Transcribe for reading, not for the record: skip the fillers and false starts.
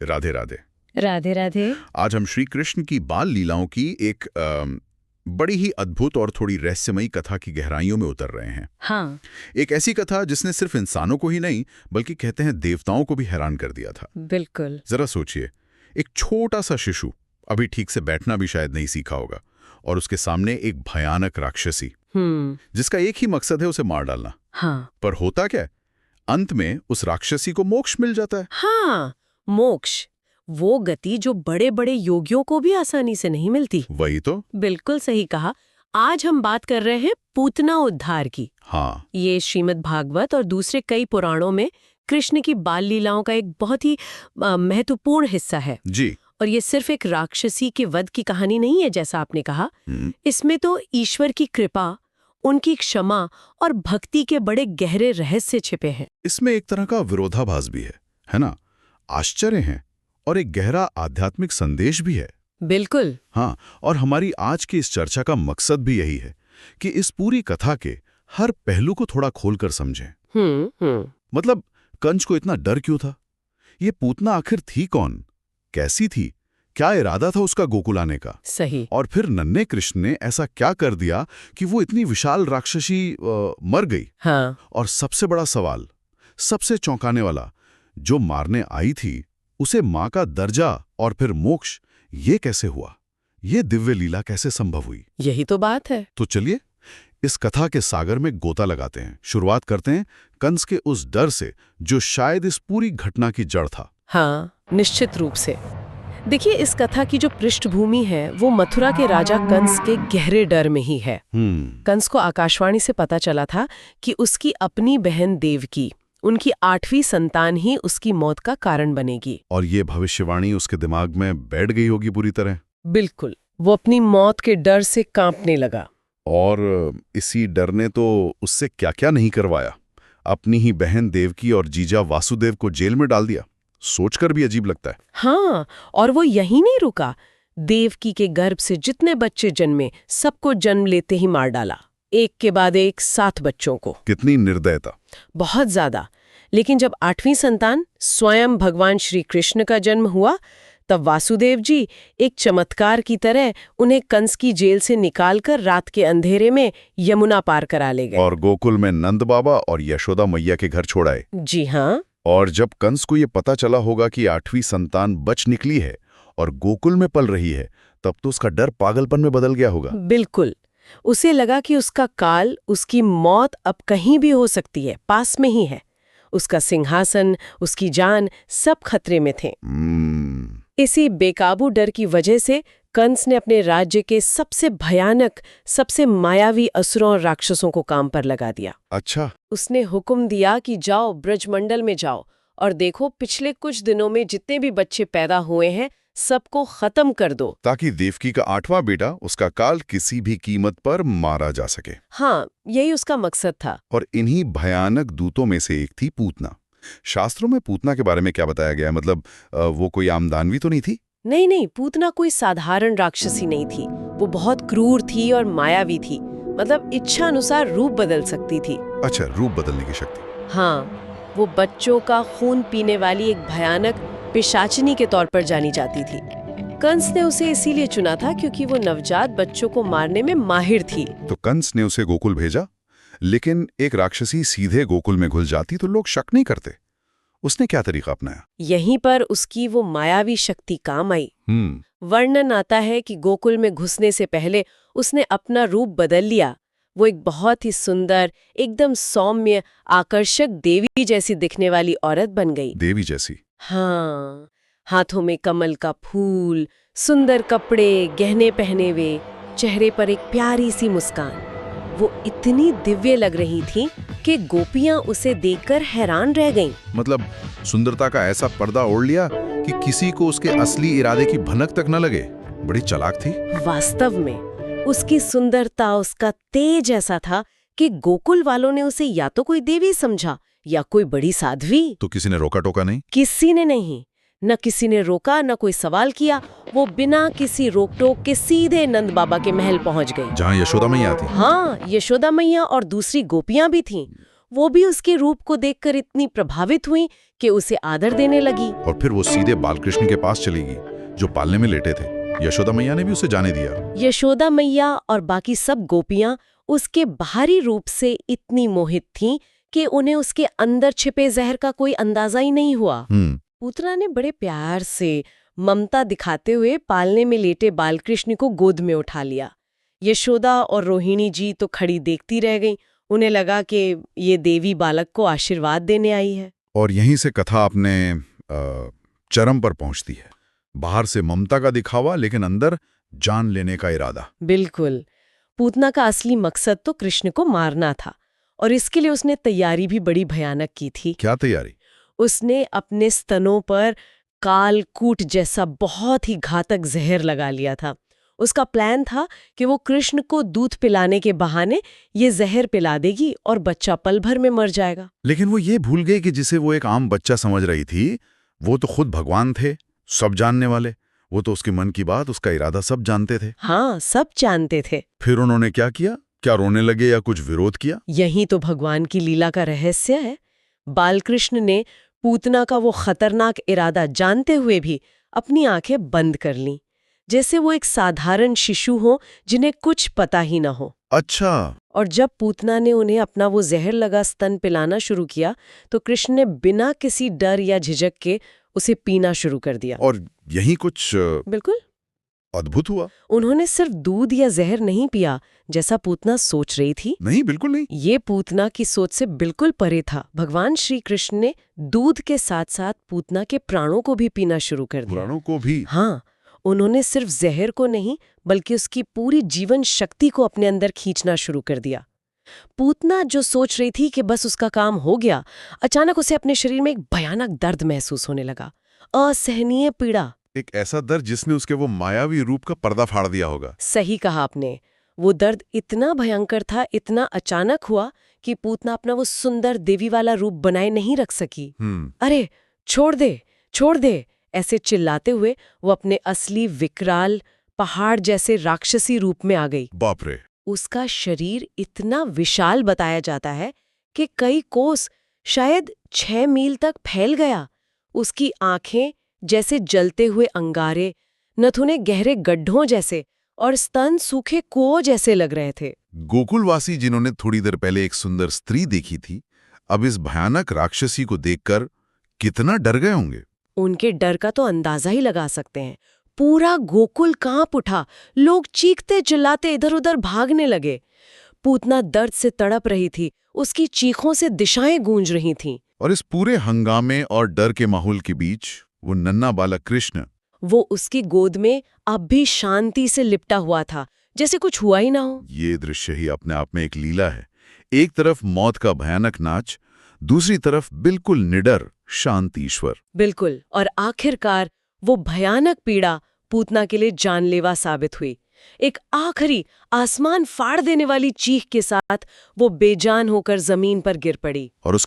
राधे राधे। राधे राधे। आज हम श्री कृष्ण की बाल लीलाओं की एक बड़ी ही अद्भुत और थोड़ी रहस्यमयी कथा की गहराइयों में उतर रहे हैं। हाँ, एक ऐसी कथा जिसने सिर्फ इंसानों को ही नहीं बल्कि कहते हैं देवताओं को भी हैरान कर दिया था। बिल्कुल। जरा सोचिए, एक छोटा सा शिशु अभी ठीक से बैठना भी शायद नहीं सीखा होगा और उसके सामने एक भयानक राक्षसी जिसका एक ही मकसद है उसे मार डालना। हाँ। पर होता क्या, अंत में उस राक्षसी को मोक्ष मिल जाता है। हाँ, मोक्ष, वो गति जो बड़े बड़े योगियों को भी आसानी से नहीं मिलती। वही तो। बिल्कुल सही कहा। आज हम बात कर रहे हैं पूतना उद्धार की। हाँ, ये श्रीमद् भागवत और दूसरे कई पुराणों में कृष्ण की बाल लीलाओं का एक बहुत ही महत्वपूर्ण हिस्सा है जी। और ये सिर्फ एक राक्षसी के वध की कहानी नहीं है जैसा आपने कहा। इसमें तो ईश्वर की कृपा, उनकी क्षमा और भक्ति के बड़े गहरे रहस्य छिपे हैं। इसमें एक तरह का विरोधाभास भी है ना? आश्चर्य है और एक गहरा आध्यात्मिक संदेश भी है। बिल्कुल। हाँ, और हमारी आज की इस चर्चा का मकसद भी यही है कि इस पूरी कथा के हर पहलू को थोड़ा खोलकर समझें। मतलब कंस को इतना डर क्यों था? ये पूतना आखिर थी कौन? कैसी थी? क्या इरादा था उसका गोकुल आने का? सही। और फिर नन्हे कृष्ण ने ऐसा क्या कर दिया कि वो इतनी विशाल राक्षसी मर गई? हाँ। और सबसे बड़ा सवाल, सबसे चौंकाने वाला, जो मारने आई थी उसे माँ का दर्जा और फिर मोक्ष, ये कैसे हुआ? ये दिव्य लीला कैसे संभव हुई? यही तो बात है। तो चलिए इस कथा के सागर में गोता लगाते हैं। शुरुआत करते हैं कंस के उस डर से जो शायद इस पूरी घटना की जड़ था। हाँ, निश्चित रूप से। देखिए, इस कथा की जो पृष्ठभूमि है वो मथुरा के राजा कंस के गहरे डर में ही है। कंस को आकाशवाणी से पता चला था कि उसकी अपनी बहन देवकी, उनकी 8वीं संतान ही उसकी मौत का कारण बनेगी। और ये भविष्यवाणी उसके दिमाग में बैठ गई होगी पूरी तरह। बिल्कुल। वो अपनी मौत के डर से कांपने लगा। और इसी डर ने तो उससे क्या क्या नहीं करवाया। अपनी ही बहन देवकी और जीजा वासुदेव को जेल में डाल दिया। सोचकर भी अजीब लगता है। हाँ, और वो यही नहीं रुका। देवकी के गर्भ से जितने बच्चे जन्मे सबको जन्म लेते ही मार डाला, एक के बाद एक 7 बच्चों को। कितनी निर्दयता। बहुत ज्यादा। लेकिन जब 8वीं संतान स्वयं भगवान श्री कृष्ण का जन्म हुआ, तब वासुदेव जी एक चमत्कार की तरह उन्हें कंस की जेल से निकालकर रात के अंधेरे में यमुना पार करा ले गए और गोकुल में नंद बाबा और यशोदा मैया के घर छोड़ाए। जी हाँ। और जब कंस को ये पता चला होगा कि 8वीं संतान बच निकली है और गोकुल में पल रही है, तब तो उसका डर पागलपन में बदल गया होगा। बिल्कुल। उसे लगा कि उसका काल, उसकी मौत अब कहीं भी हो सकती है, पास में ही है। उसका सिंहासन, उसकी जान, सब खतरे में थे। इसी बेकाबू डर की वजह से कंस ने अपने राज्य के सबसे भयानक, सबसे मायावी असुरों और राक्षसों को काम पर लगा दिया। अच्छा। उसने हुक्म दिया कि जाओ, ब्रजमंडल में जाओ और देखो पिछले कुछ दिनों में जितने भी बच्चे पैदा हुए हैं सबको खत्म कर दो, ताकि देवकी का 8वां बेटा, उसका काल किसी भी कीमत पर मारा जा सके। हाँ, यही उसका मकसद था। और इन्हीं भयानक दूतों में से एक थी पूतना। शास्त्रों में पूतना के बारे में क्या बताया गया है? मतलब वो कोई आम दानवी तो नहीं थी? नहीं, पूतना कोई साधारण राक्षसी नहीं थी। वो बहुत क्रूर थी और मायावी थी। मतलब इच्छा अनुसार रूप बदल सकती थी। अच्छा, रूप बदलने की शक्ति। हाँ, वो बच्चों का खून पीने वाली एक भयानक पिशाचिनी के तौर पर जानी जाती थी। कंस ने उसे इसीलिए चुना था क्योंकि वो नवजात बच्चों को मारने में माहिर थी। तो कंस ने उसे गोकुल भेजा, लेकिन एक राक्षसी सीधे गोकुल में घुस जाती तो लोग शक नहीं करते। उसने क्या तरीका अपनाया? यहीं पर उसकी वो मायावी शक्ति काम आई। वर्णन आता है कि गोकुल में घुसने से पहले उसने अपना रूप बदल लिया। वो एक बहुत ही सुंदर, एकदम सौम्य, आकर्षक देवी जैसी दिखने वाली औरत बन गई। देवी जैसी? हाँ, हाथों में कमल का फूल, सुंदर कपड़े, गहने पहने हुए, चेहरे पर एक प्यारी सी मुस्कान। वो इतनी दिव्य लग रही थी कि गोपियां उसे देखकर हैरान रह गईं। मतलब सुंदरता का ऐसा पर्दा ओढ़ लिया कि किसी को उसके असली इरादे की भनक तक न लगे। बड़ी चालाक थी। वास्तव में उसकी सुंदरता, उसका तेज ऐसा था कि गोकुल वालों ने उसे या तो कोई देवी समझा या कोई बड़ी साध्वी। तो किसी ने रोका टोका नहीं? किसी ने नहीं। न किसी ने रोका, न कोई सवाल किया। वो बिना किसी रोक टोक के सीधे नंद बाबा के महल पहुंच गई, जहाँ यशोदा मैया थी। हाँ, यशोदा मैया और दूसरी गोपियां भी थीं। वो भी उसके रूप को देखकर इतनी प्रभावित हुई कि उसे आदर देने लगी। और फिर वो सीधे बालकृष्ण के पास चलेगी जो पालने में लेटे थे। यशोदा मैया ने भी उसे जाने दिया। यशोदा मैया और बाकी सब गोपियां उसके बाहरी रूप से इतनी मोहित थीं कि उन्हें उसके अंदर छिपे जहर का कोई अंदाजा ही नहीं हुआ। पूतना ने बड़े प्यार से ममता दिखाते हुए पालने में लेटे बालकृष्ण को गोद में उठा लिया। यशोदा और रोहिणी जी तो खड़ी देखती रह गईं। उन्हें लगा कि ये देवी बालक को आशीर्वाद देने आई है। और यहीं से कथा अपने चरम पर पहुंचती है। बाहर से ममता का दिखावा, लेकिन अंदर जान लेने का इरादा। बिल्कुल। पूतना का असली मकसद तो कृष्ण को मारना था, और इसके लिए उसने तैयारी भी बड़ी भयानक की थी। क्या तैयारी? उसने अपने स्तनों पर कालकूट जैसा बहुत ही घातक जहर लगा लिया था। उसका प्लान था कि वो कृष्ण को दूध पिलाने के बहाने ये जहर पिला देगी और बच्चा पल भर में मर जाएगा। लेकिन वो ये भूल गई कि जिसे वो एक आम बच्चा समझ रही थी, वो तो खुद भगवान थे, सब जानने वाले। वो तो उसके मन की बात, उसका इरादा सब जानते थे। हाँ, सब जानते थे। फिर उन्होंने क्या किया? क्या रोने लगे या कुछ विरोध किया? यही तो भगवान की लीला का रहस्य है। बालकृष्ण ने पूतना का वो खतरनाक इरादा जानते हुए भी अपनी आंखें बंद कर लीं, जैसे वो एक साधारण शिशु हो जिन्हें कुछ पता ही न हो। अच्छा। और जब पूतना ने उन्हें अपना वो जहर लगा स्तन पिलाना शुरू किया तो कृष्ण ने बिना किसी डर या झिझक के उसे पीना शुरू कर दिया। और यही कुछ बिल्कुल अद्भुत हुआ। उन्होंने सिर्फ दूध या जहर नहीं पिया जैसा पूतना सोच रही थी। नहीं, बिल्कुल नहीं। ये पूतना की सोच से बिल्कुल परे था। भगवान श्री कृष्ण ने दूध के साथ साथ पूतना के प्राणों को भी पीना शुरू कर दिया। प्राणों को भी? हाँ, उन्होंने सिर्फ जहर को नहीं बल्कि उसकी पूरी जीवन शक्ति को अपने अंदर खींचना शुरू कर दिया। पूतना जो सोच रही थी कि बस उसका काम हो गया, अचानक उसे अपने शरीर में एक भयानक दर्द महसूस होने लगा, असहनीय पीड़ा। एक ऐसा दर्द जिसने उसके वो मायावी रूप का पर्दा फाड़ दिया होगा। सही कहा आपने। वो दर्द इतना भयंकर था, इतना अचानक हुआ कि पूतना अपना वो सुंदर देवी वाला रूप बनाए नहीं रख सकी। अरे छोड़ दे, छोड़ दे, ऐसे चिल्लाते हुए वो अपने असली विकराल पहाड़ जैसे राक्षसी रूप में आ गई। बाप रे। उसका शरीर इतना विशाल बताया जाता है कि कई कोस, शायद 6 मील तक फैल गया। उसकी आंखें जैसे जलते हुए अंगारे, नथुने गहरे गड्ढों जैसे और स्तन सूखे कुओं जैसे लग रहे थे। गोकुलवासी जिन्होंने थोड़ी देर पहले एक सुंदर स्त्री देखी थी, अब इस भयानक राक्षसी को देखकर कितना डर गए होंगे। उनके डर का तो अंदाजा ही लगा सकते हैं। पूरा गोकुल कांप उठा, लोग चीखते चिल्लाते इधर उधर भागने लगे। पूतना दर्द से तड़प रही थी, उसकी चीखों से दिशाएं गूंज रही थीं। और इस पूरे हंगामे और डर के माहौल के बीच वो नन्हा बालक कृष्ण, वो उसकी गोद में अब भी शांति से लिपटा हुआ था, जैसे कुछ हुआ ही ना हो। ये दृश्य ही अपने आप में एक लीला है। एक तरफ मौत का भयानक नाच, दूसरी तरफ बिल्कुल निडर शांत ईश्वर। बिल्कुल। और आखिरकार वो भयानक पीड़ा पूतना के लिए जानलेवा साबित हुई। एक आखिरी आसमान फाड़ देने वाली चीख के साथ वो बेजान होकर जमीन पर गिर पड़ी। और उसका